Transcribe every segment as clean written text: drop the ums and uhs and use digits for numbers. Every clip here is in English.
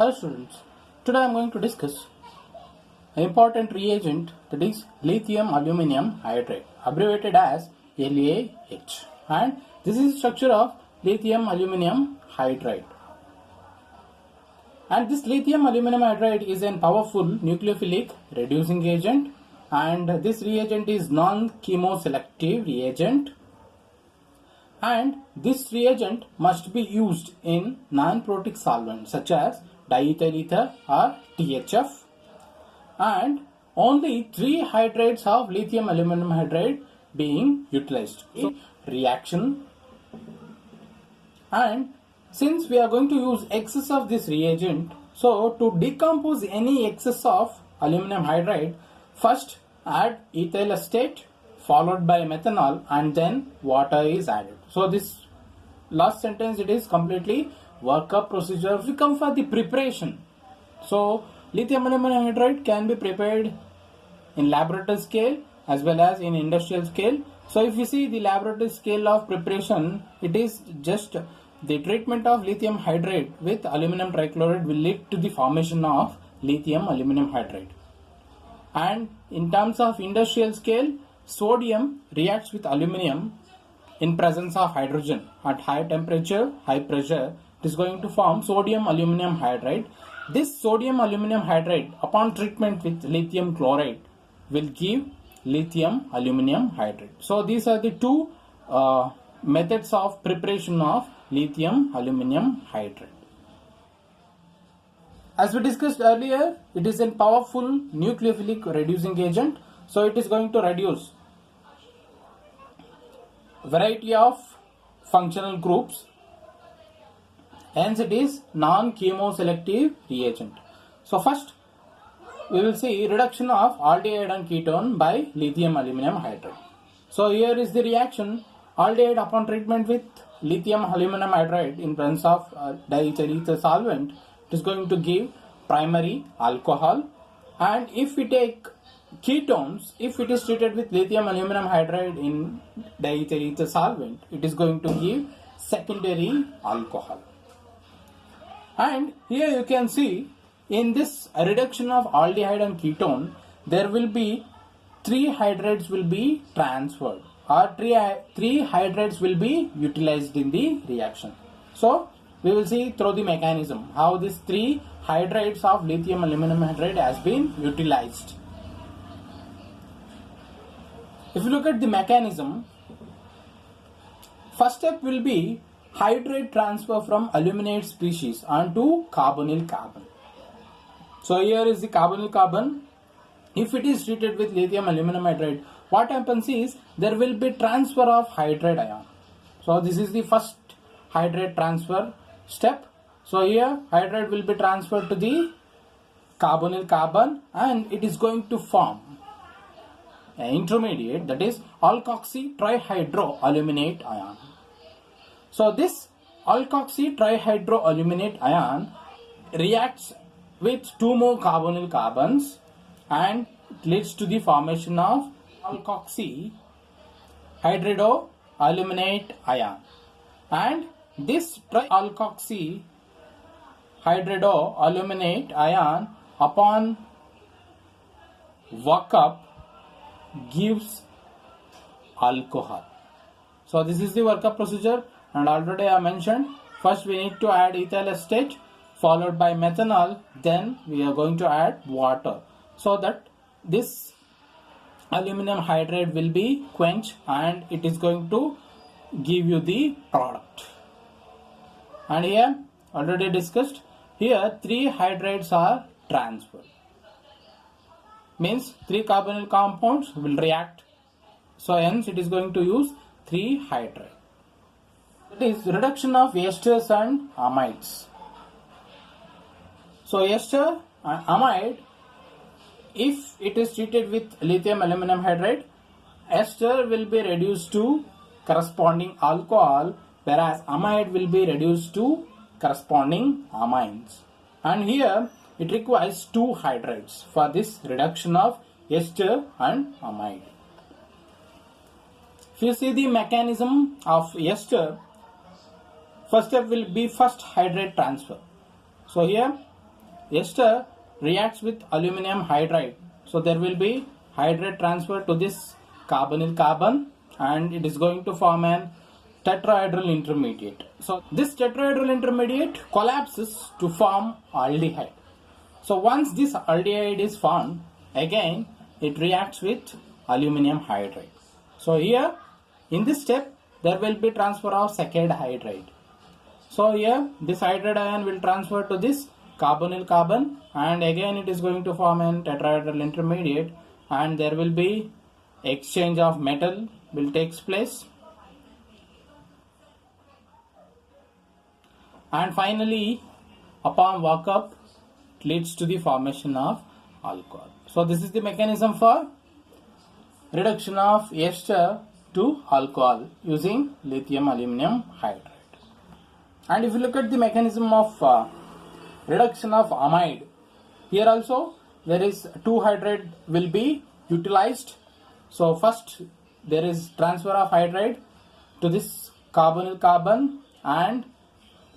Hello students, today I am going to discuss an important reagent, that is lithium aluminum hydride, abbreviated as LaH, and this is the structure of lithium aluminum hydride. And this lithium aluminum hydride is a powerful nucleophilic reducing agent, and this reagent is non-chemoselective reagent, and this reagent must be used in non-protic solvents such as diethyl ether or THF, and only 3 hydrates of lithium aluminum hydride being utilized in reaction. And since we are going to use excess of this reagent, so to decompose any excess of aluminum hydride, first add ethyl acetate followed by methanol and then water is added. So this last sentence, it is completely workup procedure. We come for the preparation. So lithium aluminum hydride can be prepared in laboratory scale as well as in industrial scale. So if you see the laboratory scale of preparation, it is just the treatment of lithium hydride with aluminum trichloride will lead to the formation of lithium aluminum hydride. And in terms of industrial scale, sodium reacts with aluminum in presence of hydrogen at high temperature, high pressure. It is going to form sodium aluminum hydride. This sodium aluminum hydride, upon treatment with lithium chloride, will give lithium aluminum hydride. So these are the two methods of preparation of lithium aluminum hydride. As we discussed earlier, it is a powerful nucleophilic reducing agent. So it is going to reduce variety of functional groups. Hence it is non-chemoselective reagent. So first we will see reduction of aldehyde and ketone by lithium aluminum hydride. So here is the reaction. Aldehyde upon treatment with lithium aluminum hydride in presence of diethyl ether solvent, it is going to give primary alcohol. And if we take ketones, if it is treated with lithium aluminum hydride in diethyl ether solvent, it is going to give secondary alcohol. And here you can see in this reduction of aldehyde and ketone, there will be 3 hydrates will be transferred, or 3 hydrates will be utilized in the reaction. So we will see through the mechanism how these 3 hydrates of lithium aluminum hydride has been utilized. If you look at the mechanism, first step will be hydrate transfer from aluminate species onto carbonyl carbon. So here is the carbonyl carbon. If it is treated with lithium aluminum hydride, what happens is there will be transfer of hydride ion. So this is the first hydrate transfer step. So here hydride will be transferred to the carbonyl carbon and it is going to form an intermediate, that is alkoxy trihydroaluminate ion. So this alkoxy trihydroaluminate ion reacts with 2 more carbonyl carbons and it leads to the formation of alkoxy hydroaluminate ion. And this trialkoxy hydroaluminate ion upon workup gives alcohol. So this is the workup procedure, and already I mentioned first we need to add ethyl acetate followed by methanol, then we are going to add water so that this aluminum hydride will be quenched and it is going to give you the product. And here already discussed, here 3 hydrates are transferred, means 3 carbonyl compounds will react, so hence it is going to use 3 hydrate. That is reduction of esters and amides. So ester and amide, if it is treated with lithium aluminum hydride, ester will be reduced to corresponding alcohol, whereas amide will be reduced to corresponding amines. And here it requires 2 hydrates for this reduction of ester and amide. If you see the mechanism of ester, first step will be first hydrate transfer. So here ester reacts with aluminum hydride. So there will be hydride transfer to this carbonyl carbon and it is going to form an tetrahedral intermediate. So this tetrahedral intermediate collapses to form aldehyde. So once this aldehyde is formed, again it reacts with aluminum hydride. So here in this step there will be transfer of second hydride. So here this hydride ion will transfer to this carbonyl carbon and again it is going to form an tetrahedral intermediate and there will be exchange of metal will takes place. And finally, upon workup, it leads to the formation of alcohol. So this is the mechanism for reduction of ester to alcohol using lithium aluminum hydride. And if you look at the mechanism of reduction of amide, here also there is 2 hydride will be utilized. So first there is transfer of hydride to this carbonyl carbon and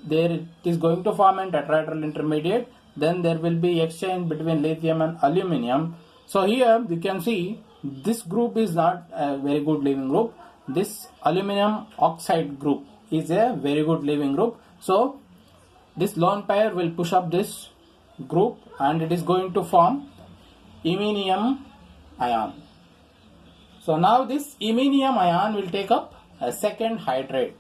there it is going to form an tetrahedral intermediate. Then there will be exchange between lithium and aluminum. So here you can see this group is not a very good leaving group. This aluminum oxide group is a very good leaving group. So this lone pair will push up this group and it is going to form iminium ion. So now this iminium ion will take up a second hydride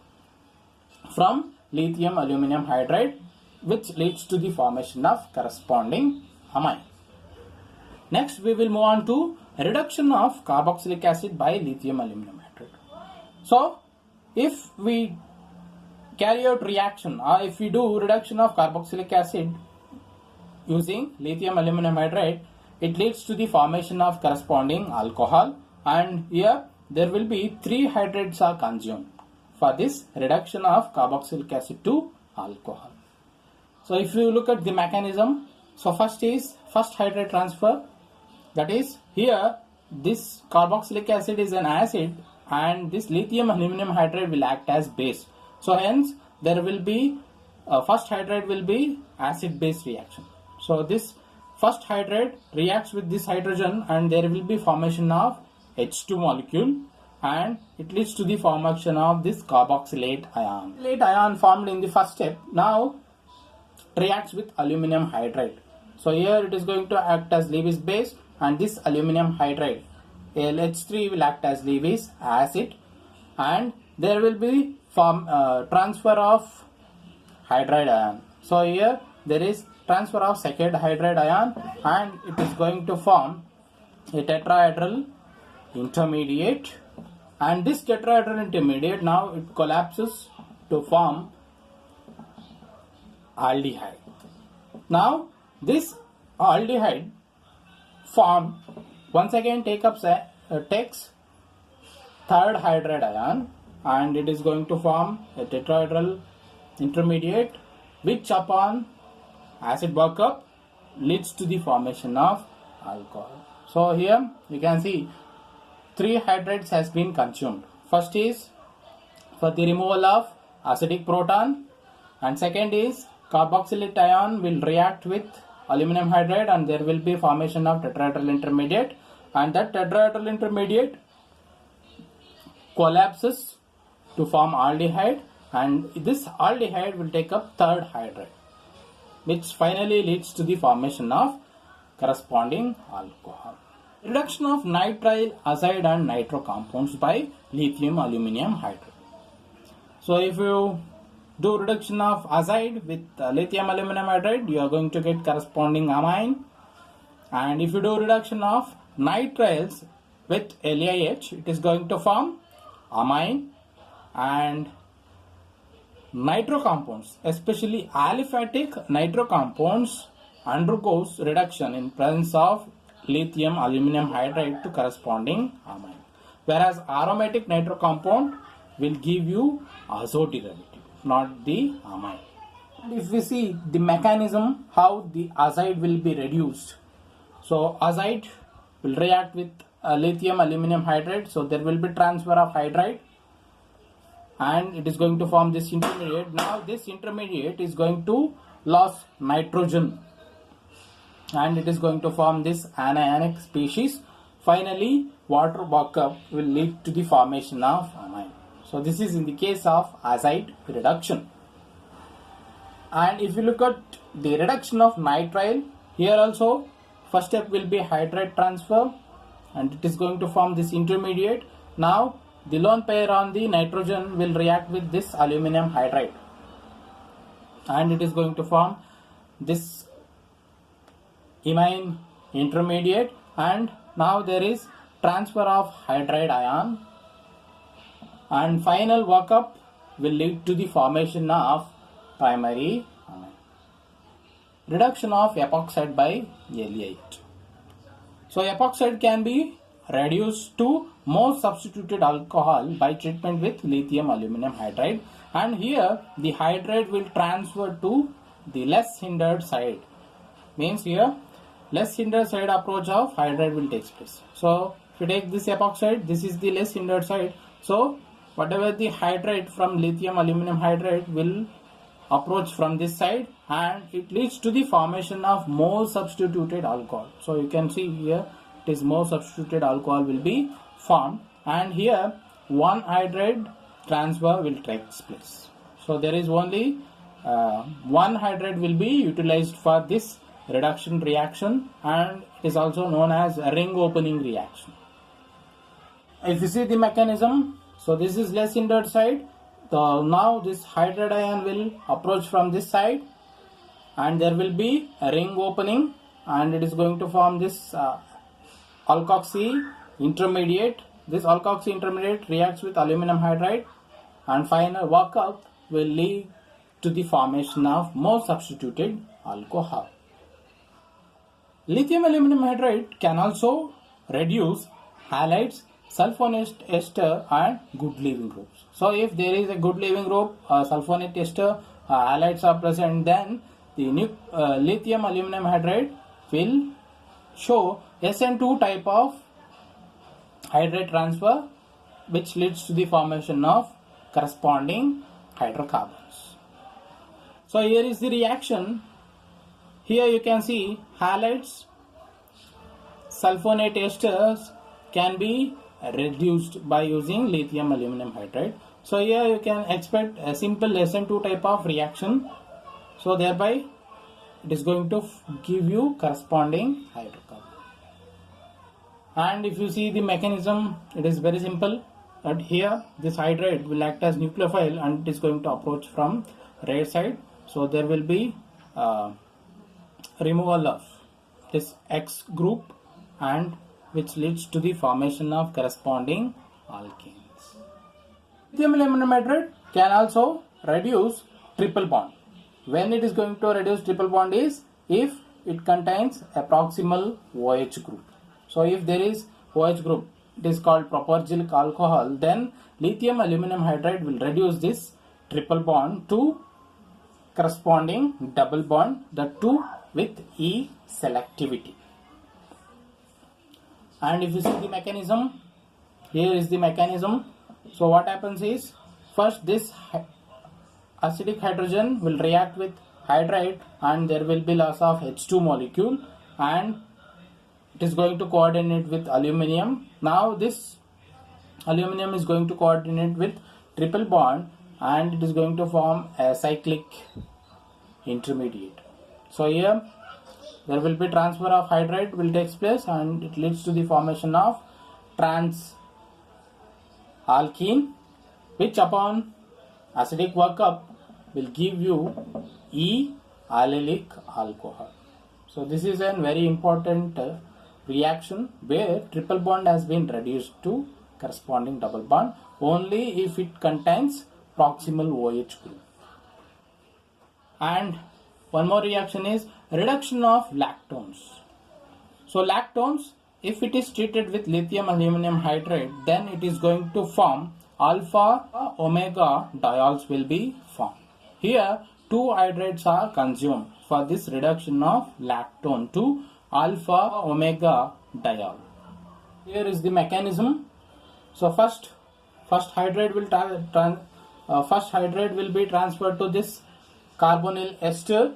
from lithium aluminum hydride, which leads to the formation of corresponding amine. Next we will move on to reduction of carboxylic acid by lithium aluminum hydride. So if we carry out reaction or if we do reduction of carboxylic acid using lithium aluminum hydride, it leads to the formation of corresponding alcohol and here there will be 3 hydrides are consumed for this reduction of carboxylic acid to alcohol. So if you look at the mechanism, so first is first hydride transfer, that is here this carboxylic acid is an acid and this lithium aluminum hydride will act as base. So hence there will be first hydride will be acid base reaction. So this first hydride reacts with this hydrogen and there will be formation of H2 molecule and it leads to the formation of this carboxylate ion. Carboxylate ion formed in the first step now reacts with aluminum hydride. So here it is going to act as Lewis base and this aluminum hydride AlH3 will act as Lewis acid and there will be transfer of hydride ion. So here there is transfer of second hydride ion and it is going to form a tetrahedral intermediate and this tetrahedral intermediate now it collapses to form aldehyde. Now this aldehyde form once again takes third hydride ion and it is going to form a tetrahedral intermediate which upon acid workup leads to the formation of alcohol. So here you can see 3 hydrides has been consumed. First is for the removal of acidic proton and second is carboxylate ion will react with aluminum hydride and there will be formation of tetrahedral intermediate and that tetrahedral intermediate collapses to form aldehyde and this aldehyde will take up third hydride which finally leads to the formation of corresponding alcohol. Reduction of nitrile azide and nitro compounds by lithium aluminum hydride. So if you do reduction of azide with lithium aluminum hydride, you are going to get corresponding amine, and if you do reduction of nitriles with LiH, it is going to form amine. And nitro compounds, especially aliphatic nitro compounds, undergoes reduction in presence of lithium aluminum hydride to corresponding amine, whereas aromatic nitro compound will give you azo derivative, not the amine. And if we see the mechanism how the azide will be reduced, so azide will react with lithium aluminum hydride, so there will be transfer of hydride and it is going to form this intermediate. Now this intermediate is going to lose nitrogen and it is going to form this anionic species. Finally, water walkup will lead to the formation of amine. So this is in the case of azide reduction. And if you look at the reduction of nitrile, here also first step will be hydride transfer, and it is going to form this intermediate. Now the lone pair on the nitrogen will react with this aluminum hydride, and it is going to form this imine intermediate, and now there is transfer of hydride ion, and final workup will lead to the formation of primary amine. Reduction of epoxide by electrolyte. So epoxide can be reduced to more substituted alcohol by treatment with lithium aluminum hydride, and here the hydride will transfer to the less hindered side. Means here less hindered side approach of hydride will take place. So if you take this epoxide, this is the less hindered side. So whatever the hydride from lithium aluminum hydride will approach from this side, and it leads to the formation of more substituted alcohol. So you can see here it is more substituted alcohol will be formed, and here one hydride transfer will take place. So there is only one hydride will be utilized for this reduction reaction, and it is also known as a ring opening reaction. If you see the mechanism, so this is less hindered side. Now this hydride ion will approach from this side, and there will be a ring opening, and it is going to form this alkoxy intermediate. This alkoxy intermediate reacts with aluminum hydride, and final workup will lead to the formation of more substituted alcohol. Lithium aluminum hydride can also reduce halides, sulfonate ester, and good leaving groups. So if there is a good leaving group, sulfonate ester, halides are present, then the lithium aluminum hydride will show SN2 type of hydride transfer, which leads to the formation of corresponding hydrocarbons. So here is the reaction. Here you can see halides, sulfonate esters can be reduced by using lithium aluminum hydride. So here you can expect a simple SN2 type of reaction. So thereby it is going to give you corresponding hydrocarbon. And if you see the mechanism, it is very simple. But here this hydride will act as nucleophile, and it is going to approach from right side. So there will be removal of this X group, and which leads to the formation of corresponding alkanes. Lithium aluminum hydride can also reduce triple bond. When it is going to reduce triple bond is if it contains a proximal OH group. So if there is OH group, it is called propargylic alcohol, then lithium aluminum hydride will reduce this triple bond to corresponding double bond, the two with E selectivity. And if you see the mechanism, here is the mechanism. So what happens is, first this acidic hydrogen will react with hydride, and there will be loss of H2 molecule, and it is going to coordinate with aluminum. Now this aluminum is going to coordinate with triple bond, and it is going to form a cyclic intermediate. So here there will be transfer of hydride will take place, and it leads to the formation of trans alkene, which upon acidic workup will give you E allylic alcohol. So this is a very important reaction where triple bond has been reduced to corresponding double bond only if it contains proximal OH group. And one more reaction is reduction of lactones. So lactones, if it is treated with lithium aluminum hydride, then it is going to form alpha omega diols will be formed. Here two hydrides are consumed for this reduction of lactone to alpha omega diol. Here is the mechanism. So first hydride will be transferred to this carbonyl ester,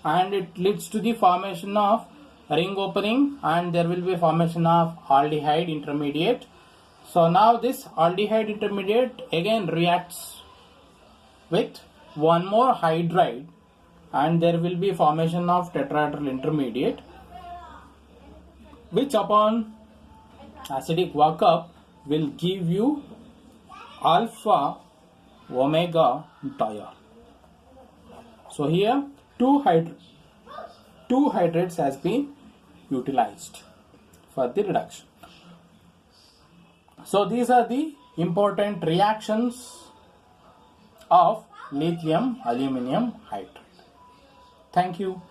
and it leads to the formation of ring opening and there will be formation of aldehyde intermediate. So now this aldehyde intermediate again reacts with one more hydride and there will be formation of tetrahedral intermediate, which upon acidic workup will give you alpha omega diol. So here two hydrates has been utilized for the reduction. So these are the important reactions of lithium aluminum hydride. Thank you.